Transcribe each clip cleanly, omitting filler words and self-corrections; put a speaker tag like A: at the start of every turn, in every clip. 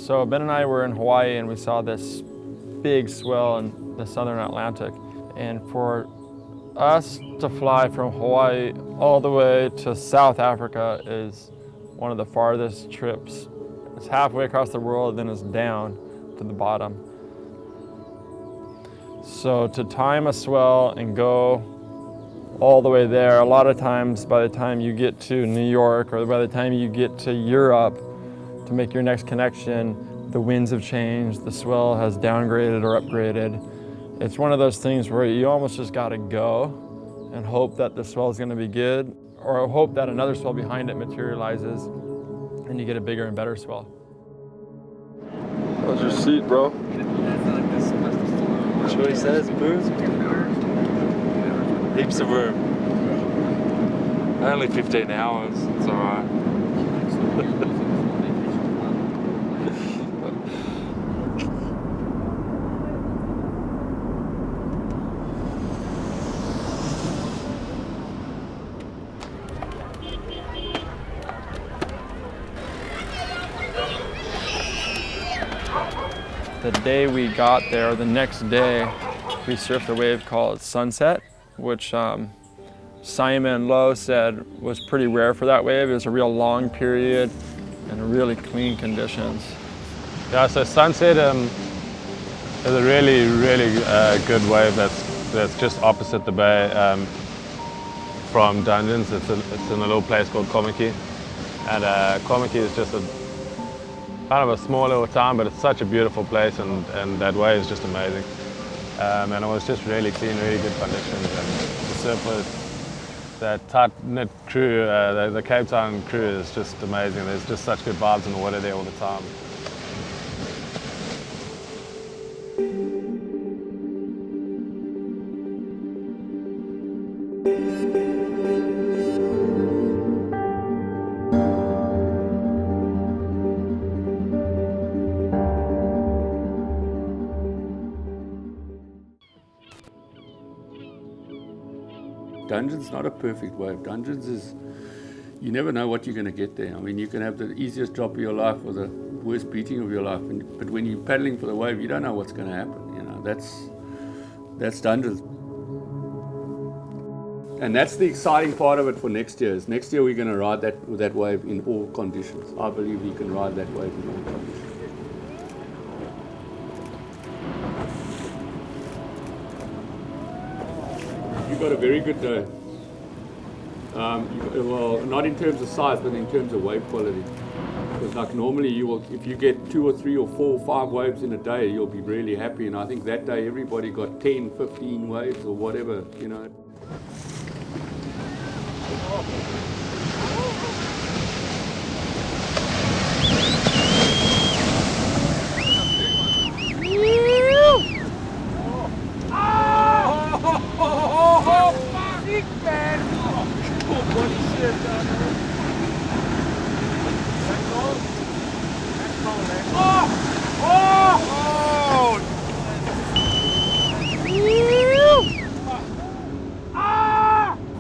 A: So Ben and I were in Hawaii and we saw this big swell in the southern Atlantic. And for us to fly from Hawaii all the way to South Africa is one of the farthest trips. It's halfway across the world, then it's down to the bottom. So to time a swell and go all the way there, a lot of times by the time you get to New York or by the time you get to Europe to make your next connection, the winds have changed, the swell has downgraded or upgraded. It's one of those things where you almost just gotta go and hope that the swell is gonna be good, or hope that another swell behind it materializes and you get a bigger and better swell. How's your seat, bro?
B: Joey says, booze. Heaps of room. Only 15 hours, it's alright.
A: The day we got there, the next day, we surfed a wave called Sunset, which Simon Lowe said was pretty rare for that wave. It was a real long period and really clean conditions.
C: Yeah, so Sunset is a really, really good wave that's just opposite the bay from Dungeons. It's in a little place called Komiki. And Komiki is just kind of a small little town, but it's such a beautiful place, and that wave is just amazing. And it was just really clean, really good conditions. And the surfers, that tight-knit crew, the Cape Town crew is just amazing. There's just such good vibes in the water there all the time.
D: Dungeon's not a perfect wave. Dungeons is, you never know what you're going to get there. I mean, you can have the easiest drop of your life or the worst beating of your life, but when you're paddling for the wave, you don't know what's going to happen. You know, that's Dungeons. And that's the exciting part of it for next year. Is next year we're going to ride that wave in all conditions. I believe we can ride that wave in all conditions. You've got a very good day. Well, not in terms of size, but in terms of wave quality. Because like normally you will, if you get 2 or 3 or 4 or 5 waves in a day, you'll be really happy. And I think that day everybody got 10, 15 waves or whatever, you know.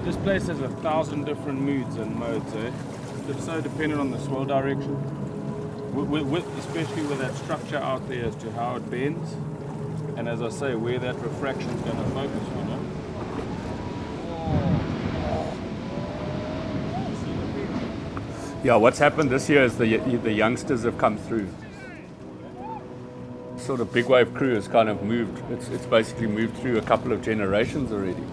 E: This place has 1,000 different moods and modes, eh? It's so dependent on the swell direction, especially with that structure out there as to how it bends, and as I say, where that refraction is going to focus, you know?
D: Yeah, what's happened this year is the youngsters have come through. Sort of big wave crew has kind of moved. It's basically moved through a couple of generations already.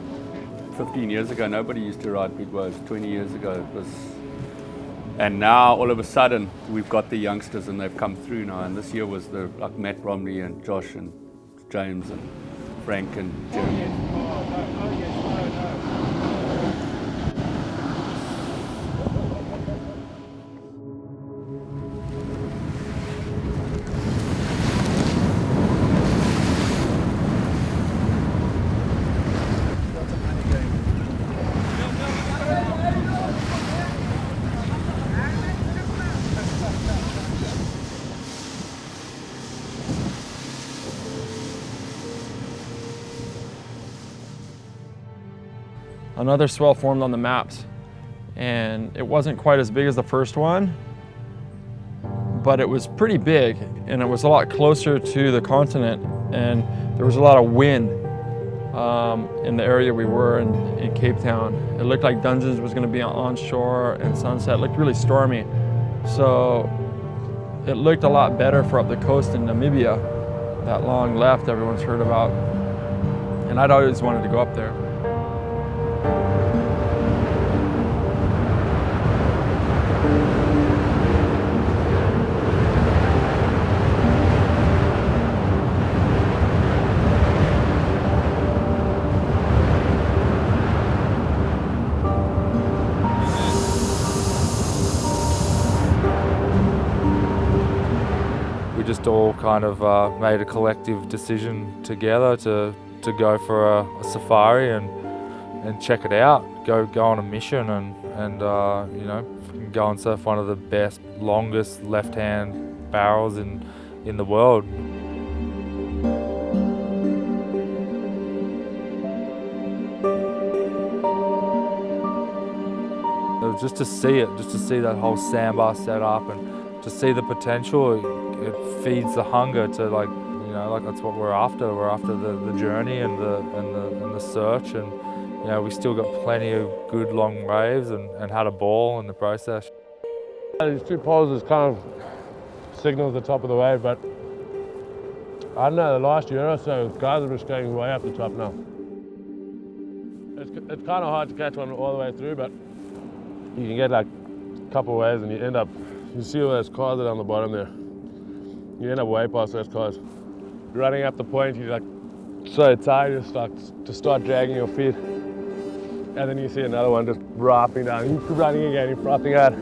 D: 15 years ago, nobody used to ride big waves. 20 years ago, it was. And now, all of a sudden, we've got the youngsters, and they've come through now. And this year was like Matt Bromley and Josh and James and Frank and Jeremy.
A: Another swell formed on the maps, and it wasn't quite as big as the first one, but it was pretty big and it was a lot closer to the continent, and there was a lot of wind in the area we were in Cape Town. It looked like Dungeons was going to be on shore, and sunset looked really stormy. So it looked a lot better for up the coast in Namibia, that long left everyone's heard about. And I'd always wanted to go up there.
B: We just all kind of made a collective decision together to go for a safari and check it out. Go on a mission and you know, go and surf one of the best, longest left-hand barrels in the world. Just to see it, just to see that whole sandbar set up and to see the potential, it feeds the hunger to, like, you know, like that's what we're after. We're after the journey and the search, and you know, we still got plenty of good long waves and had a ball in the process.
C: These two poles is kind of signals the top of the wave, but I don't know, the last year or so, guys are just going way up the top now. It's kind of hard to catch one all the way through, but you can get like a couple of waves and you end up, you see all those cars that are on the bottom there. You end up way past those cars. Running up the point, you're like so tired, just like to start dragging your feet. And then you see another one just dropping down. You keep running again, you're frothing out.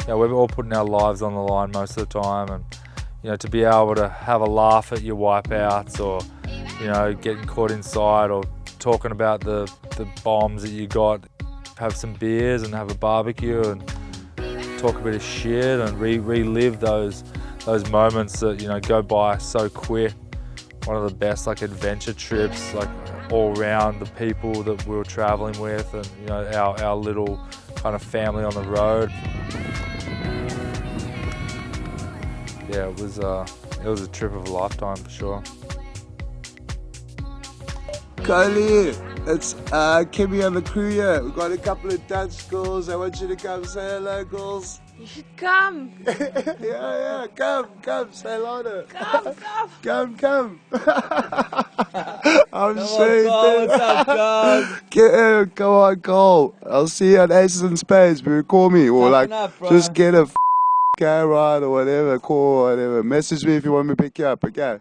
B: You know, we're all putting our lives on the line most of the time, and you know, to be able to have a laugh at your wipeouts, or you know, getting caught inside, or talking about the bombs that you got, have some beers and have a barbecue and talk a bit of shit and relive those moments that, you know, go by so quick. one of the best like adventure trips, like all around the people that we were traveling with, and you know our little kind of family on the road. Yeah, it was a trip of a lifetime for sure.
F: Kohl, it's Kimmy and the crew here. We've got a couple of Dutch girls. I want you to come say hello, girls.
G: You should come.
F: Yeah, come, say hello to.
G: Come.
F: I'm saying
H: What's up, Kohl?
F: Come on, Kohl. I'll see you on Aces and Spades, bro. Call me or like
H: Up, bro.
F: just get a car ride or whatever, call or whatever. Message me if you want me to pick you up, okay?